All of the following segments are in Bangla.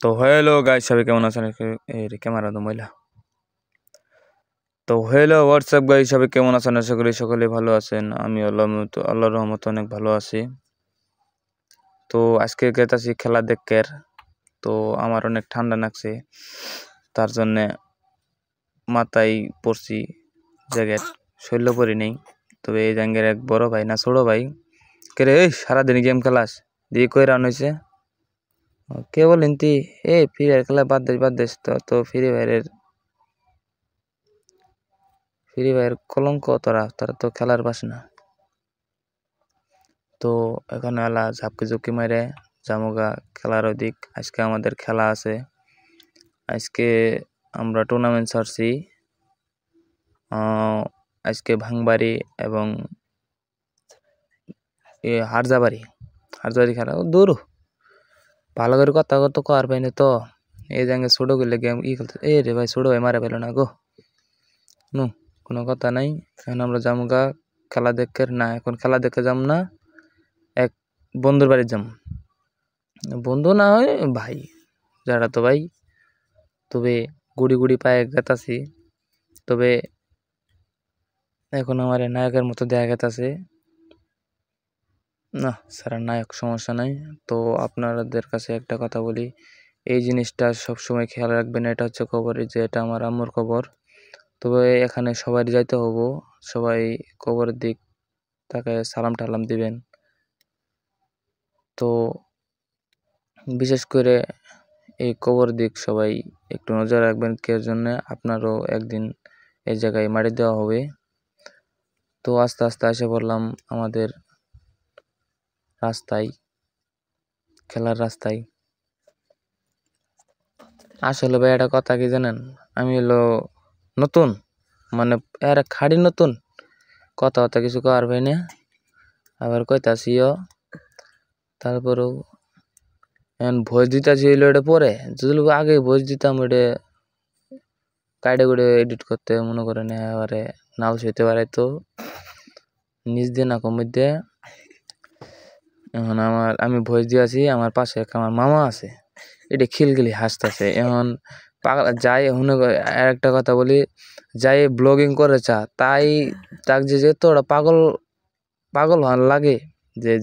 তো হ্যালো গাইস, সবাই কেমন আছেন? ক্যামেরা তো ময়লা। তো হ্যালো হোয়াটসঅ্যাপ গাইস, সবাই কেমন আছেন? আশা করি সকলে ভালো আছেন। আমি আল্লাহর রহমতে অনেক ভালো আছি। তো আজকে গেতাছি খেলা দেখের। তো আমার অনেক ঠান্ডা লাগছে, তার জন্যে মাথায় পড়ছি জ্যাকেট, শৈল্য পরি নেই। তবে এই জাঙ্গের এক বড় ভাই না ছোট ভাই কে রে, সারাদিন গেম খেলাস দিয়ে কই রান হয়েছে। কে বলেন তুই? ফ্রি ফায়ার খেলা বাদ দিস তো ফ্রি ফায়ার কলঙ্ক, তোরা তো খেলার পাস না। তো এখন এলা ঝাপকি ঝুঁকি মারে জামুগা খেলার ওদিক। আজকে আমাদের খেলা আছে। আজকে আমরা টুর্নামেন্ট ছাড়ছি। আজকে ভাঙবাড়ি এবং হারজাবাড়ি খেলা। দূর ভালো করে কথা তো কর পাই না। তো এই জায়গায় ছোট করলে গেম খেলতে রে ভাই, ছোট ভাই মারা পেল না গো। কোনো কথা নাই। এখন আমরা জামুগা খেলা দেখে না, এখন খেলা দেখে যাম না, এক বন্ধুর বাড়ি যাম। বন্ধু না হয় ভাই, যারা তো ভাই। তবে গুড়ি পায়ে গেতাছি। তবে এখন আমার নায়কের মতো দেখা গেতাছে না, সারা নায়ক সমস্যা নাই। তো আপনাদের কাছে একটা কথা বলি, এই জিনিসটা সবসময় খেয়াল রাখবেন। এটা হচ্ছে খবরের, যে এটা আমার আম্মুর খবর। তবে এখানে সবাই যাইতে হবো, সবাই কবরের দিক তাকে সালাম টালাম দিবেন। তো বিশেষ করে এই কবর দিক সবাই একটু নজর রাখবেন, কে জন্য আপনারও একদিন এই জায়গায় মাটি দেওয়া হবে। তো আস্তে আস্তে এসে পড়লাম আমাদের রাস্তায়, খেলার রাস্তায়। আসলে ভাই একটা কথা কি জানেন, আমি হলো নতুন, মানে এর খাড়ি নতুন, কথা কিছু কর ভাই না, আবার কইতাছিও। তারপরেও এখন ভোজ দিতাছি হইলো এটা পরে, যদি আগে ভোজ দিতাম ওটা কাইডে করে এডিট করতে মনে করেন এবারে নাও হইতে পারে। তো নিজ দিয়ে না কমিয়ে দিয়ে এখন আমি ভয়েস দিয়েছি, আমার পাশে আমার মামা আছে, এটা খিলখিলি হাসতেছে। এখন পাগল যাই শুনে। আর একটা কথা বলি, যাই ব্লগিং করে তাই তাক যে তোরা পাগল হওয়ার লাগে,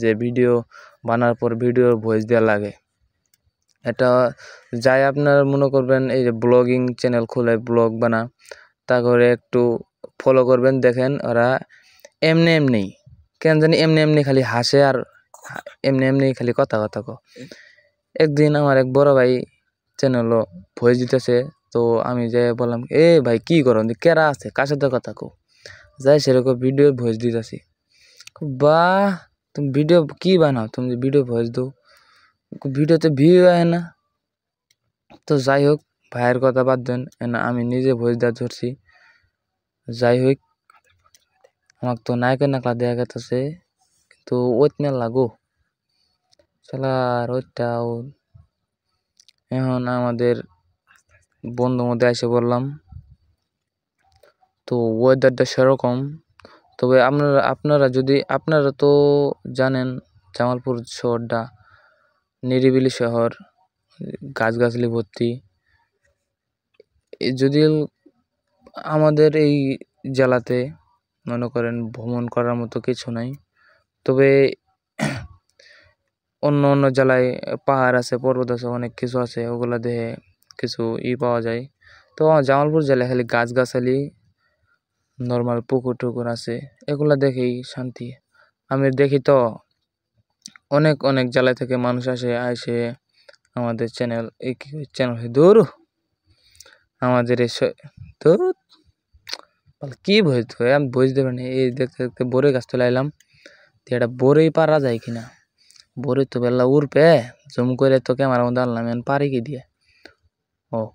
যে ভিডিও বানার পর ভিডিও ভয়েস দেওয়া লাগে। এটা যাই আপনার মনে করবেন, এই যে ব্লগিং চ্যানেল খুলে ব্লগ বানা, তা করে একটু ফলো করবেন। দেখেন ওরা এমনি কেন জানি এমনি খালি হাসে আর এমনি খালি কথা কো। একদিন আমার এক বড় ভাই চ্যানেলও ভয়েস দিতেছে। তো আমি যাই বললাম, ভাই কি করো, কেরা আছে, কার সাথে কথা কো। যাই সেরকম ভিডিও ভয়েস দিতেছি। বাহ, তুমি ভিডিও কি বানাও, তুমি ভিডিও ভয়েস দো, ভিডিওতে ভিউ আয় না। তো যাই হোক, ভাইয়ের কথা বাদ দেন, আমি নিজে ভয়েস দেওয়া ধরছি। যাই হোক, আমাকে তো নায়কের নাকলা দেওয়া গেছে, কিন্তু ওইট না লাগো শালার ওইটাও। এখন আমাদের বন্ধুর মধ্যে এসে বললাম, তো ওয়েদারটা সেরকম। তবে আপনারা তো জানেন জামালপুর শহরটা নিরিবিলি শহর, গাছগাছালি ভর্তি। যদি আমাদের এই জেলাতে মনে করেন ভ্রমণ করার মতো কিছু নাই। তবে অন্য জেলায় পাহাড় আছে, পর্বত আছে, অনেক কিছু আছে, ওগুলা দেখে কিছু পাওয়া যায়। তো জামালপুর জেলায় খালি গাছগাছালি, নর্মাল পুকুর টুকুর আছে, এগুলা দেখেই শান্তি। আমি দেখি তো অনেক জেলা থেকে মানুষ আসে আমাদের চ্যানেল দূর আমাদের তো কি ভয়েস দেবে, আমি ভয়েস দেবেন। এই দেখতে দেখতে বোরে গাছ চলে এলাম, এটা বোরেই পারা যায় কিনা। বোরে তো বেলা উড়পে জুম করে তো ক্যামেরা মধ্যে আনলাম, এখন পারি কি দিয়ে?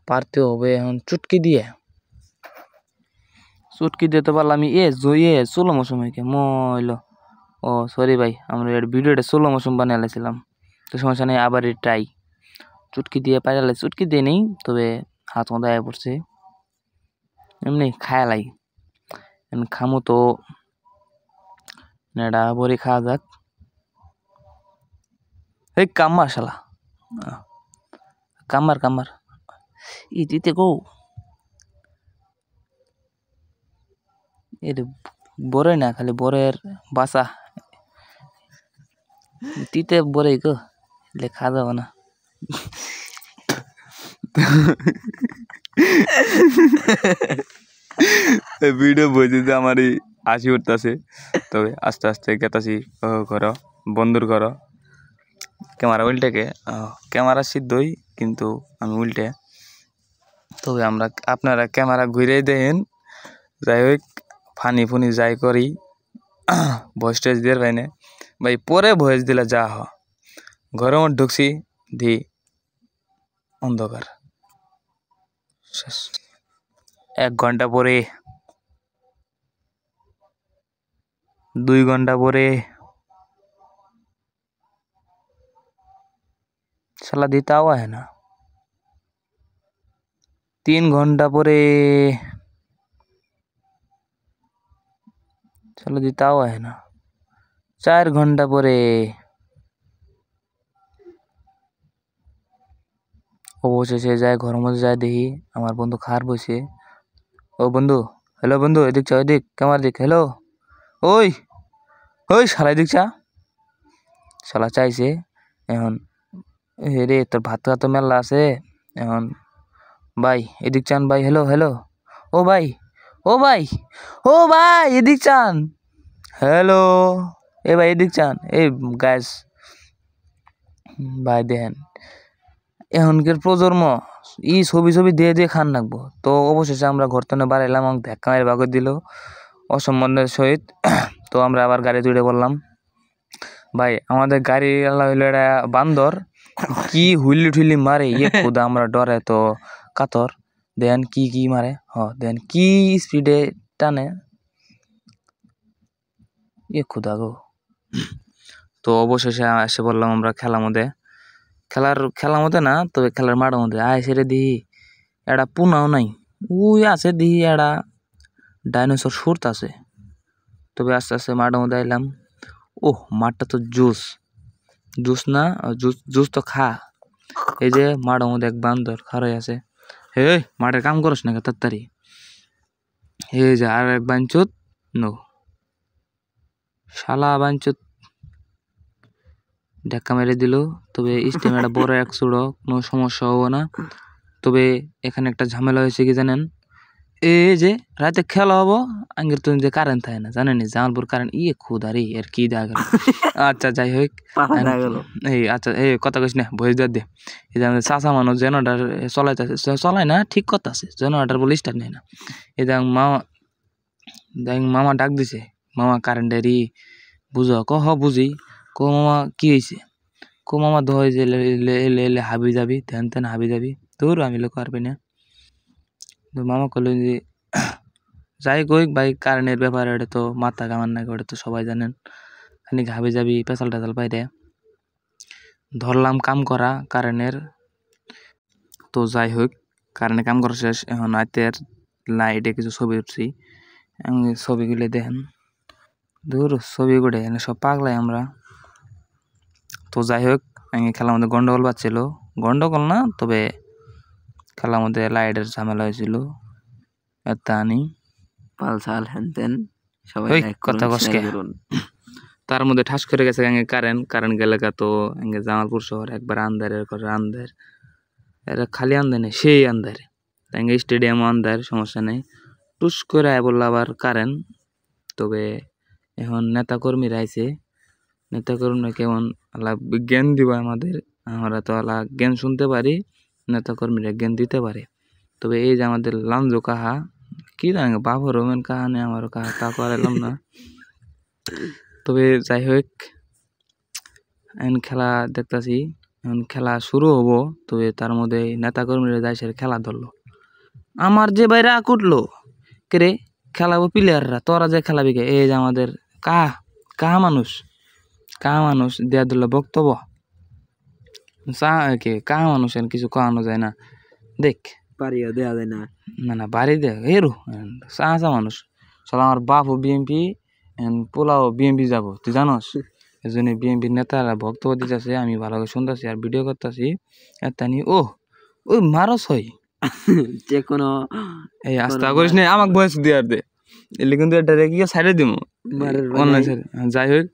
পারতে হবে এখন চুটকি দিয়ে তো পারলাম। সোলো মৌসুম হইকে মইল। সরি ভাই, আমরা ভিডিওটা সোলো মৌসুম বানিয়ে লাইছিলাম। তো সমস্যা নেই, আবার ট্রাই। চুটকি দিয়ে পাইলে, চুটকি দিয়ে নেই, তবে হাত মধ্যে আয়া পড়ছে, এমনি খায়া লাই। খামো তো এটা বড়ি খাওয়া যাক। এই কাম্মা শালা কামার কামার ইতিতে গো এর বড়ই না খালি বড়ের বাসা তিতে বড়ই গো লেখা যাবে না ভিডিও বুঝতে আমারই হাসি উঠতেছে তবে আস্তে আস্তে গেতাছি করো বন্ধুর করো ক্যামেরা উল্টেকে ক্যামেরা সিদ্ধই কিন্তু আমি উল্টে তবে আমরা আপনারা ক্যামেরা ঘুরে দেখেন যাই হোক ফানি ফুনি যাই করি ভয়েস টেস দিয়ে ভাই না ভাই পরে ভয়েস দিলে যা হ ঘরের মধ্যে ঢুকছি দি অন্ধকার শেষ 1 ঘন্টা পরে 2 ঘন্টা পরে साला देता हुआ है ना 3 घंटा परे साला देता हुआ है ना 4 घंटा परे অবশেষে যায় ঘরের মধ্যে যায় দেখি আমার বন্ধু খার বসে ও বন্ধু হ্যালো বন্ধু এদিক চা এদিক ক্যামেরা দিক হ্যালো ওই ওই শালা এদিক চা শালা চাইছে এখন রে তোর ভাত তো মেলা আছে এখন ভাই এদিক চান ভাই হ্যালো হ্যালো ও ভাই ও ভাই ও ভাই এদিক চান হ্যালো এ ভাই এদিক চান এই গ্যাস ভাই দেখেন এখনকার প্রজন্ম ই ছবি ছবি দিয়ে দিয়ে খান রাখবো তো অবশেষে আমরা ঘর থেকে বাড়াইলাম এবং ধাক্কা মেরে বাগর দিল অসম্মানের সহিত তো আমরা আবার গাড়ি তুলে বললাম ভাই আমাদের গাড়ি হইলো এটা বান্দর কি হুইলি ঠুইলি মারে ইয়ে খুদা আমরা ডরে তো কাতর দেন কি মারে দেন কি স্পিডে টানে ইয়ে খুদা গো তো অবশেষে এসে বললাম আমরা খেলার মধ্যে না তবে খেলার মাঠের মধ্যে সেরে দিই এটা পুনাও নাই উই আছে দিই এটা ডাইনোসর সুরত আছে তবে আস্তে আস্তে মাঠের মধ্যে আইলাম ওহ মাঠটা তো জুস না জুস তো খা এই যে মাঠের মধ্যে এক বান্দর খারাই আছে হে মাঠের কাম করস না তাড়াতাড়ি এই যে আর এক বাঞ্চুত নো শালা বাঞ্চুত ধাক্কা মেরে দিল তবে স্টেম একটা বড় এক চুড়ো কোনো সমস্যা হবো না তবে এখানে একটা ঝামেলা হয়েছে কি জানেন এই যে রাতে খেলা হবো আঙ্গের তো যে কারেন্ট থাকে না জানেন জামালপুর কারেন্ট ইয়ে খুদারি আর কি দেখা গেল আচ্ছা যাই হোক এই আচ্ছা এই কথা কইস না ভয়েস দে এই যে আমাদের চাষা মানুষ জেনারেটার চলায় না ঠিক কথা আছে জেনারেটার বলে স্টার্ট নেয় না এই দেখ মামা ডাক দিছে মামা কারেন্টেরই বুঝো বুঝি মামা কি হয়েছে মামা দোয় যে এলে হাবি যাবি তেন হাবি যাবি তোর আমি লোক পারবি না তো মামা কইল যে যাই কই ভাই কারেন্টের ব্যাপারে এটা তো মাথা কামান না ওটা তো সবাই জানেন খানিক হাবি যাবি পেশাল টেশাল পাই দে ধরলাম কাম করা কারেন্টের তো যাই হোক কারেন্টের কাম করা শেষ এখন রাতের লাইটে কিছু ছবি উঠছি ছবিগুলো দেখেন দূর ছবিগুলো এনে সব পাগলাই আমরা তো যাই হোক খেলার মধ্যে গন্ডগোল বাজছিল গন্ডগোল না তবে খেলার মধ্যে লাইটের ঝামেলা হয়েছিল এতানি পালসাল হ্যানতেন সবাই কথা কসকে তার মধ্যে ঠাস করে গেছে কারেন্ট গেলে তো জামালপুর শহর একবার আন্ধারের করে আন্ধার এরা খালি আন্ধার নেই সেই আন্ধারে স্টেডিয়ামও আন্ধার সমস্যা নেই টুস করে বললো আবার কারেন্ট তবে এখন নেতাকর্মীরা আইছে নেতাকর্মীরা কেমন জ্ঞান দিব আমাদের আমরা তো জ্ঞান শুনতে পারি নেতাকর্মীরা জ্ঞান দিতে পারে তবে এই যে আমাদের লাঞ্জো কাহা কি জানি বাবু রোমেন কাহা নেই আমারও কাহা তা করালাম না তবে যাই হোক এখন খেলা দেখতেছি এখন খেলা শুরু হবো তবে তার মধ্যে নেতাকর্মীরা যাই সে খেলা ধরলো আমার যে বাইরে কুটলো কে রে খেলাবো প্লেয়াররা তোরা যে খেলাবি কে এই যে আমাদের কাহা মানুষ দেয়া দিল বক্তব্য কাহা মানুষ কিছু কহানো যায় না দেখ বাড়িও দেওয়া যায় না না বাড়ি দে হেরু চা মানুষ সব আমার বাপও বিএমপি পোলাও বিএমপি যাবো তুই জানোস এই জন্য বিএমপির নেতারা বক্তব্য দিতেছে আমি ভালো করে শুনতেছি আর ভিডিও করতেছি এতানি ও ওই মারস হয় যে কোনো এই আস্তা করিস না আমাকে বয়স দিয়ে আর দে এলে কিন্তু এটা রেখে সাইডে দিব মারের অনলাইন সাইডে যাই হোক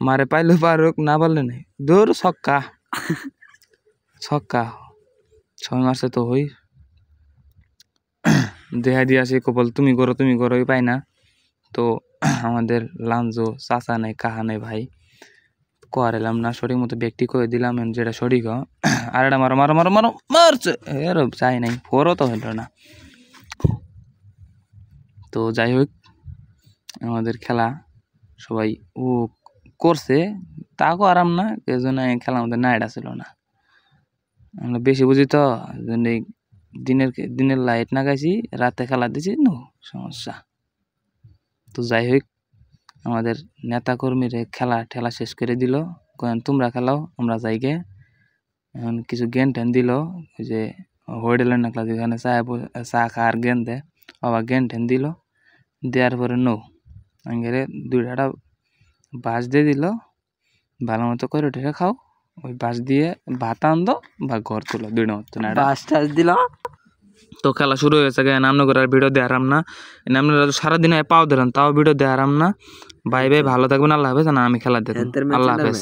মারে পাইলে পারুক না পারলে নাই দূর ছক্কা ছক্কা 6 মাসে তো হই দেখা দিয়ে আসি কপাল তুমি করো পাই না তো আমাদের লাঞ্জো চাচা নাই কাহা নাই ভাই করেলাম না সঠিক মতো ব্যক্তি করে দিলাম যেটা সঠিক আর এটা মারো মারো মারো মারো মারছে এর চাই নাই ফোরও তো হইল না তো যাই হোক আমাদের খেলা সবাই ও করছে তাকেও আরাম না এই জন্য খেলা আমাদের নাইট ছিল না আমরা বেশি বুঝি তো দিনের লাইট না গাইছি রাতে খেলা দিছি নো সমস্যা তো যাই হোক আমাদের নেতা কর্মীরা ঠেলা শেষ করে দিল তোমরা খেলাও আমরা যাইগে এখন কিছু জ্ঞান ট্যান দিল ওই যে হোটেলের নাকলা যেখানে চা খাওয়ার জ্ঞান দেয় আবার জ্ঞান ট্যান দিল দেওয়ার পরে নো আঙ্গেরে 2টা বাঁশ দিয়ে দিল ভালো মতো করে উঠে খাও ওই বাঁশ দিয়ে ভাত আনতো বা ঘর তুলো 2টা মতো না বাস টাস দিল তো খেলা শুরু হয়েছে নামনো করে আর ভিডিও দেওয়ার না আপনারা সারাদিন পাও ধরেন তাও ভিডিও দেওয়ার না ভাই ভালো থাকবেন আল্লাহ হাফেজ না আমি খেলা দেখুন আল্লাহ হাফেজ